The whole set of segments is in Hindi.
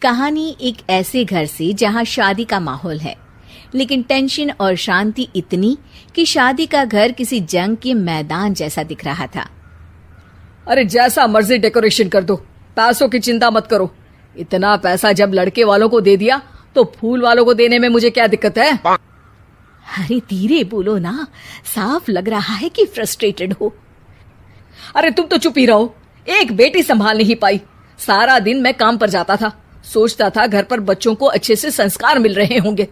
कहानी एक ऐसे घर से जहां शादी का माहौल है, लेकिन टेंशन और शांति इतनी कि शादी का घर किसी जंग के मैदान जैसा दिख रहा था। अरे जैसा मर्जी डेकोरेशन कर दो, पैसों की चिंता मत करो। इतना पैसा जब लड़के वालों को दे दिया तो फूल वालों को देने में मुझे क्या दिक्कत है? अरे धीरे बोलो ना, साफ लग रहा है कि फ्रस्ट्रेटेड हो। अरे तुम तो चुप ही रहो। एक बेटी संभाल नहीं पाई। सारा दिन मैं काम पर जाता था, सोचता था घर पर बच्चों को अच्छे से संस्कार मिल रहे होंगे,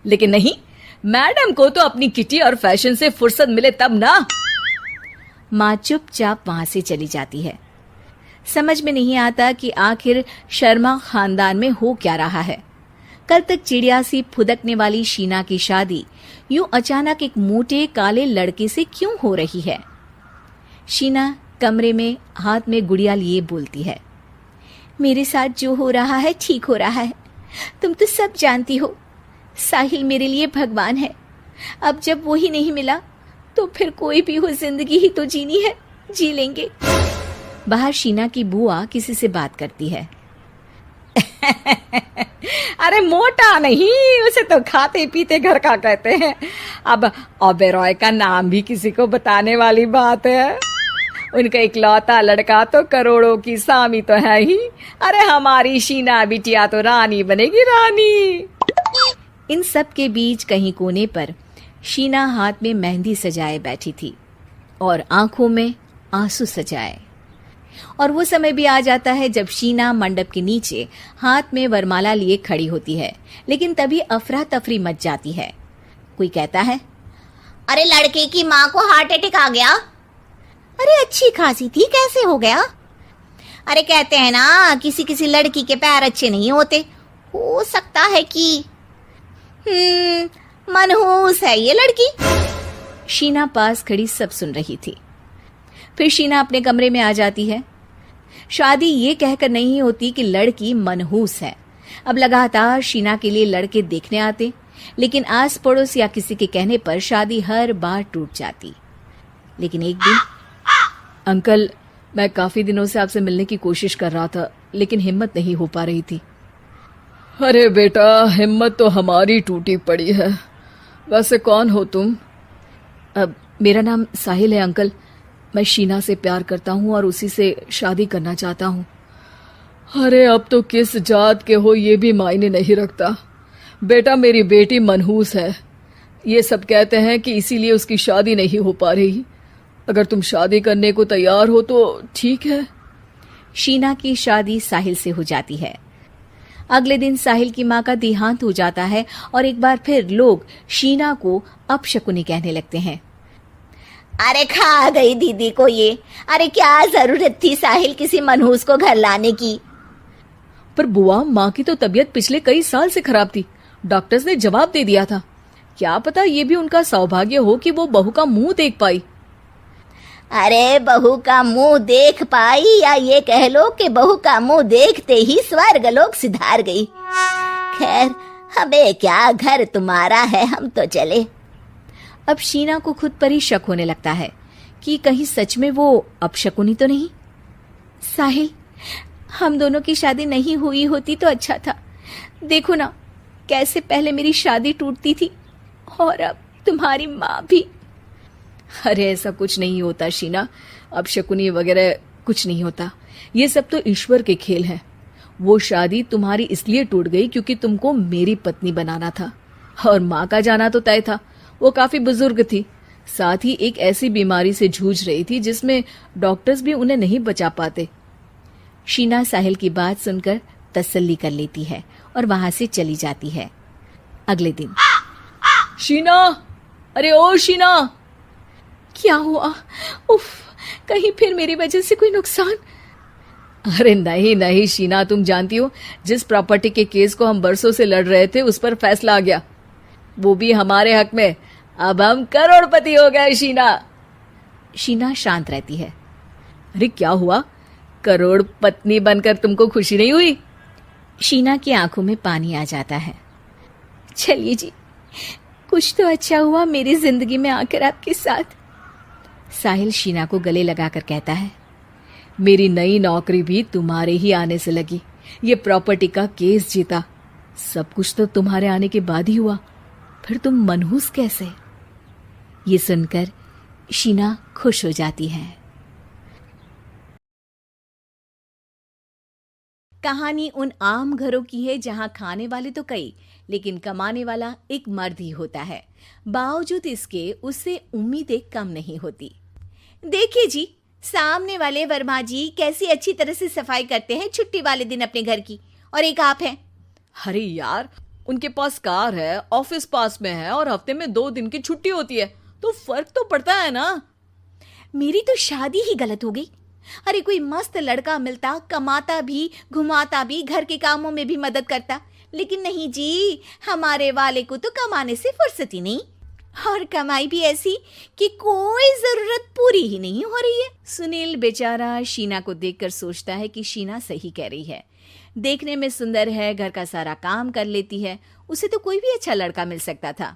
लेकिन नहीं, मैडम को तो अपनी किटी और फैशन से फुर्सत मिले तब ना। माँ चुपचाप वहां से चली जाती है। समझ में नहीं आता कि आखिर शर्मा खानदान में हो क्या रहा है। कल तक चिड़िया सी फुदकने वाली शीना की शादी यूं अचानक एक मोटे काले लड़के से क्यों हो रही है? शीना कमरे में हाथ में गुड़िया लिए बोलती है, मेरे साथ जो हो रहा है ठीक हो रहा है। तुम तो सब जानती हो, साहिल मेरे लिए भगवान है। अब जब वो ही नहीं मिला तो फिर कोई भी हो, जिंदगी ही तो जीनी है, जी लेंगे। बाहर शीना की बुआ किसी से बात करती है। अरे मोटा नहीं, उसे तो खाते पीते घर का कहते हैं। अब ओबेरॉय का नाम भी किसी को बताने वाली बात है। उनका इकलौता लड़का तो करोड़ों की सामी तो है ही। अरे हमारी शीना बिटिया तो रानी बनेगी, रानी। इन सब के बीच कहीं कोने पर शीना हाथ में मेहंदी सजाए बैठी थी और आंखों में आंसू सजाए। और वो समय भी आ जाता है जब शीना मंडप के नीचे हाथ में वरमाला लिए खड़ी होती है, लेकिन तभी अफरा तफरी मच जाती है। कोई कहता है, अरे लड़के की माँ को हार्ट अटैक आ गया। अरे अच्छी खासी थी, कैसे हो गया? अरे कहते हैं ना, किसी किसी लड़की के पैर अच्छे नहीं होते, हो सकता है कि मनहूस है ये लड़की। शीना पास खड़ी सब सुन रही थी। फिर शीना अपने कमरे में आ जाती है। शादी ये कहकर नहीं होती कि लड़की मनहूस है। अब लगातार शीना के लिए लड़के देखने आते, लेकिन आस पड़ोस या किसी के कहने पर शादी हर बार टूट जाती। लेकिन एक दिन, अंकल, मैं काफी दिनों से आपसे मिलने की कोशिश कर रहा था, लेकिन हिम्मत नहीं हो पा रही थी। अरे बेटा, हिम्मत तो हमारी टूटी पड़ी है। वैसे कौन हो तुम? मेरा नाम साहिल है अंकल। मैं शीना से प्यार करता हूँ और उसी से शादी करना चाहता हूँ। अरे अब तो किस जात के हो ये भी मायने नहीं रखता। बेटा, मेरी बेटी मनहूस है। ये सब कहते हैं कि इसीलिए उसकी शादी नहीं हो पा रही। अगर तुम शादी करने को तैयार हो तो ठीक है। शीना की शादी साहिल से हो जाती है। अगले दिन साहिल की माँ का देहांत हो जाता है और एक बार फिर लोग शीना को अपशकुनी कहने लगते हैं। अरे खा गई दीदी को ये। अरे क्या जरूरत थी साहिल किसी मनहूस को घर लाने की? पर बुआ, माँ की तो तबीयत पिछले कई साल से खराब थी। डॉक्टर्स ने जवाब दे दिया था। क्या पता ये भी उनका सौभाग्य हो कि वो बहू का मुंह देख पाई। अरे बहू का मुंह देख पाई, या ये कह लो कि बहू का मुंह देखते ही स्वर्ग लोक सिधार गई। खैर, हमें क्या, घर तुम्हारा है, हम तो चले। अब शीना को खुद पर ही शक होने लगता है कि कहीं सच में वो अपशकुनी तो नहीं। साहिल, हम दोनों की शादी नहीं हुई होती तो अच्छा था। देखो ना, कैसे पहले मेरी शादी टूटती थी और अब तुम्हारी माँ भी। अरे ऐसा कुछ नहीं होता शीना, अपशकुनी वगैरह कुछ नहीं होता। ये सब तो ईश्वर के खेल हैं। वो शादी तुम्हारी इसलिए टूट गई क्योंकि तुमको मेरी पत्नी बनाना था, और माँ का जाना तो तय था। वो काफी बुजुर्ग थी, साथ ही एक ऐसी बीमारी से जूझ रही थी जिसमें डॉक्टर्स भी उन्हें नहीं बचा पाते। शीना साहिल की बात सुनकर तसल्ली कर लेती है और वहां से चली जाती है। अगले दिन, शीना, अरे ओ शीना। क्या हुआ? उफ, कहीं फिर मेरी वजह से कोई नुकसान? अरे नहीं नहीं शीना, तुम जानती हो, जिस प्रॉपर्टी के केस को हम बरसों से लड़ रहे थे उस पर फैसला आ गया, वो भी हमारे हक में। अब हम करोड़पति हो गए शीना। शीना शांत रहती है। अरे क्या हुआ? करोड़ पत्नी बनकर तुमको खुशी नहीं हुई? शीना की आंखों में पानी आ जाता है। चलिए जी, कुछ तो अच्छा हुआ मेरी जिंदगी में आकर आपके साथ। साहिल शीना को गले लगाकर कहता है, मेरी नई नौकरी भी तुम्हारे ही आने से लगी। ये प्रॉपर्टी का केस जीता। सब कुछ तो तुम्हारे आने के बाद ही हुआ, फिर तुम मनहूस कैसे? ये सुनकर शीना खुश हो जाती है। कहानी उन आम घरों की है जहां खाने वाले तो कई, लेकिन कमाने वाला एक मर्द ही होता है। बावजूद इसके उससे उम्मीदें कम नहीं होती। देखिए जी, सामने वाले वर्मा जी कैसी अच्छी तरह से सफाई करते हैं छुट्टी वाले दिन अपने घर की, और एक आप हैं। अरे यार, उनके पास कार है, ऑफिस पास में है और हफ्ते में 2 दिन की छुट्टी होती है, तो फर्क तो पड़ता है ना। मेरी तो शादी ही गलत हो गई। अरे कोई मस्त लड़का मिलता, कमाता भी, घुमाता भी, घर के कामों में भी मदद करता, लेकिन नहीं जी, हमारे वाले को तो कमाने से फुर्सत ही नहीं, और कमाई भी ऐसी कि कोई जरूरत पूरी ही नहीं हो रही है। सुनील बेचारा शीना को देखकर सोचता है कि शीना सही कह रही है। देखने में सुंदर है, घर का सारा काम कर लेती है, उसे तो कोई भी अच्छा लड़का मिल सकता था।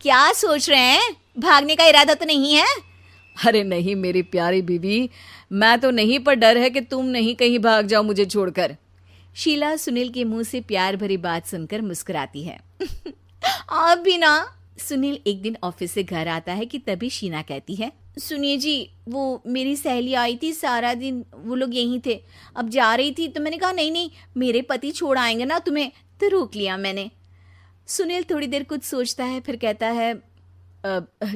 क्या सोच रहे हैं? भागने का इरादा तो नहीं है? अरे नहीं मेरी प्यारी बीवी, मैं तो नहीं, पर डर है कि तुम नहीं कहीं भाग जाओ मुझे छोड़कर। शीला सुनील के मुंह से प्यार भरी बात सुनकर मुस्कुराती है। आप भी ना। सुनील एक दिन ऑफिस से घर आता है कि तभी शीना कहती है, सुनिए जी, वो मेरी सहेली आई थी, सारा दिन वो लोग यहीं थे, अब जा रही थी तो मैंने कहा नहीं नहीं, मेरे पति छोड़ आएंगे ना तुम्हें, तो रोक लिया मैंने। सुनील थोड़ी देर कुछ सोचता है, फिर कहता है,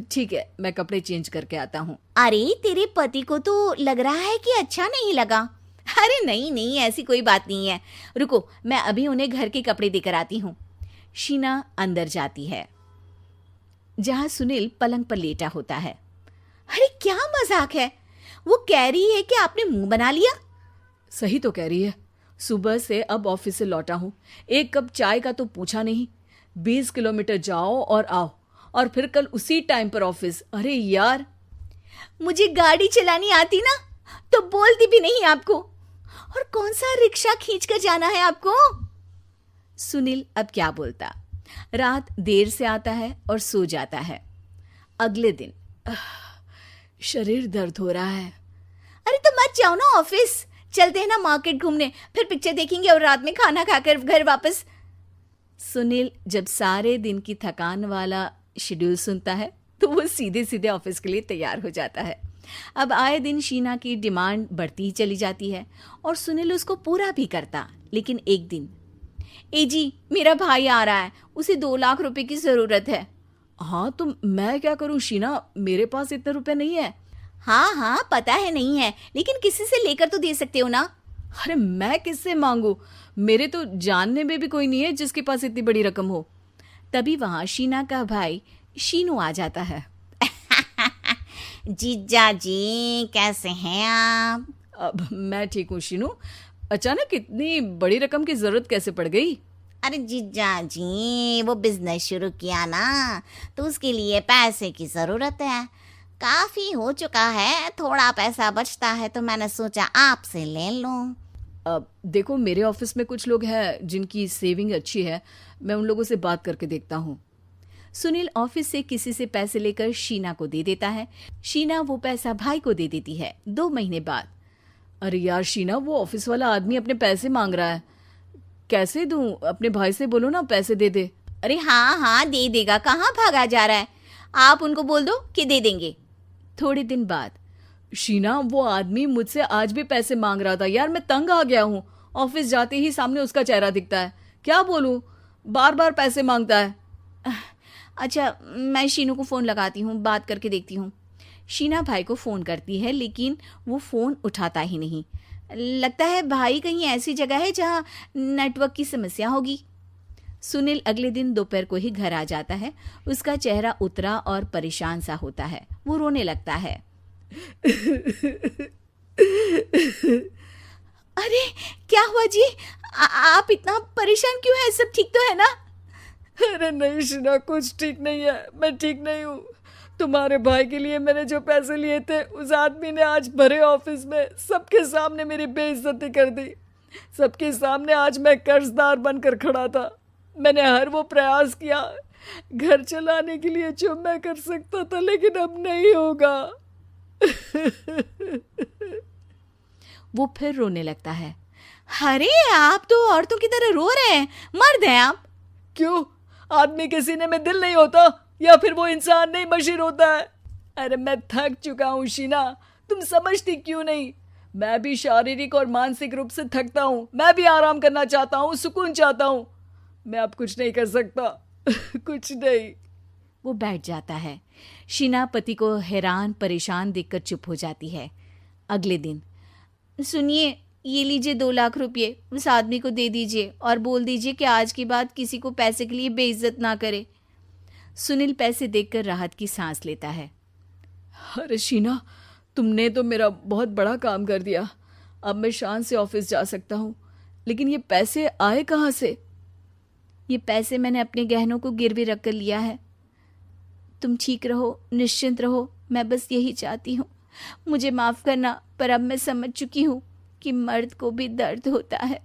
ठीक है, मैं कपड़े चेंज करके आता हूँ। अरे तेरे पति को तो लग रहा है कि अच्छा नहीं लगा। अरे नहीं नहीं, ऐसी कोई बात नहीं है, रुको मैं अभी उन्हें घर के कपड़े देकर आती हूँ। शीना अंदर जाती है जहां सुनील पलंग पर लेटा होता है। अरे क्या मजाक है, वो कह रही है कि आपने मुंह बना लिया। सही तो कह रही है, सुबह से अब ऑफिस से लौटा हूँ, एक कप चाय का तो पूछा नहीं, 20 किलोमीटर जाओ और आओ, और फिर कल उसी टाइम पर ऑफिस। अरे यार, मुझे गाड़ी चलानी आती ना तो बोलती भी नहीं आपको, और कौन सा रिक्शा खींच कर जाना है आपको। सुनील अब क्या बोलता। रात देर से आता है और सो जाता है। अगले दिन शरीर दर्द हो रहा है। अरे तो मत जाओ ना ऑफिस, चलते हैं ना मार्केट घूमने, फिर पिक्चर देखेंगे और रात में खाना खाकर घर वापस। सुनील जब सारे दिन की थकान वाला शेड्यूल सुनता है तो वो सीधे सीधे ऑफिस के लिए तैयार हो जाता है। अब आए दिन शीना की डिमांड बढ़ती ही चली जाती है और सुनील उसको पूरा भी करता। लेकिन एक दिन, ए जी मेरा भाई आ रहा है, उसे 2 लाख रुपए की जरूरत है। हाँ तो मैं क्या करूं शीना, मेरे पास इतने रुपए नहीं है। हाँ हाँ पता है नहीं है, लेकिन किसी से लेकर तो दे सकते हो ना। अरे मैं किससे मांगू, मेरे तो जानने में भी कोई नहीं है जिसके पास इतनी बड़ी रकम हो। तभी वहां शीना का भाई शीनू आ जाता है। जीजा जी कैसे हैं आप? अब मैं ठीक हूँ शीनू, अचानक इतनी बड़ी रकम की जरूरत कैसे पड़ गई? अरे जीजा जी, वो बिजनेस शुरू किया ना, तो उसके लिए पैसे की जरूरत है। काफी हो चुका है, थोड़ा पैसा बचता है तो मैंने सोचा आपसे ले लूं। अब देखो, मेरे ऑफिस में कुछ लोग हैं जिनकी सेविंग अच्छी है, मैं उन लोगों से बात करके देखता हूँ। सुनील ऑफिस से किसी से पैसे लेकर शीना को दे देता है। शीना वो पैसा भाई को दे देती है। 2 महीने बाद, अरे यार शीना, वो ऑफिस वाला आदमी अपने पैसे मांग रहा है, कैसे दूं? अपने भाई से बोलो ना पैसे दे दे। अरे हाँ हाँ दे देगा, कहाँ भागा जा रहा है, आप उनको बोल दो कि दे देंगे। थोड़े दिन बाद, शीना वो आदमी मुझसे आज भी पैसे मांग रहा था यार, मैं तंग आ गया हूँ। ऑफिस जाते ही सामने उसका चेहरा दिखता है, क्या बोलूं, बार बार पैसे मांगता है। अच्छा मैं शीनू को फ़ोन लगाती हूँ, बात करके देखती हूँ। शीना भाई को फ़ोन करती है लेकिन वो फ़ोन उठाता ही नहीं। लगता है भाई कहीं ऐसी जगह है जहाँ नेटवर्क की समस्या होगी। सुनील अगले दिन दोपहर को ही घर आ जाता है। उसका चेहरा उतरा और परेशान सा होता है। वो रोने लगता है। अरे क्या हुआ जी, आप इतना परेशान क्यों हैं? सब ठीक तो है ना? अरे नहीं शीना, कुछ ठीक नहीं है, मैं ठीक नहीं हूँ। तुम्हारे भाई के लिए मैंने जो पैसे लिए थे, उस आदमी ने आज भरे ऑफिस में सबके सामने मेरी बेइज्जती कर दी। सबके सामने आज मैं कर्जदार बनकर खड़ा था। मैंने हर वो प्रयास किया घर चलाने के लिए जो मैं कर सकता था, लेकिन अब नहीं होगा। वो फिर रोने लगता है। अरे आप तो औरतों की तरह रो रहे हैं, मर्द हैं आप। क्यों, आदमी के सीने में दिल नहीं होता या फिर वो इंसान नहीं बशीर होता है? अरे मैं थक चुका हूँ शीना, तुम समझती क्यों नहीं? मैं भी शारीरिक और मानसिक रूप से थकता हूँ, मैं भी आराम करना चाहता हूँ, सुकून चाहता हूँ। मैं अब कुछ नहीं कर सकता कुछ नहीं। वो बैठ जाता है। शीना पति को हैरान परेशान देखकर चुप हो जाती है। अगले दिन, सुनिए, ये लीजिए 2 लाख रुपये, उस आदमी को दे दीजिए और बोल दीजिए कि आज के बाद किसी को पैसे के लिए बेइज्जत ना करे। सुनील पैसे देखकर राहत की सांस लेता है। अरे शीना, तुमने तो मेरा बहुत बड़ा काम कर दिया। अब मैं शान से ऑफिस जा सकता हूँ, लेकिन ये पैसे आए कहाँ से? ये पैसे मैंने अपने गहनों को गिरवी रख कर लिया है। तुम ठीक रहो, निश्चिंत रहो, मैं बस यही चाहती हूँ। मुझे माफ़ करना, पर अब मैं समझ चुकी हूँ कि मर्द को भी दर्द होता है।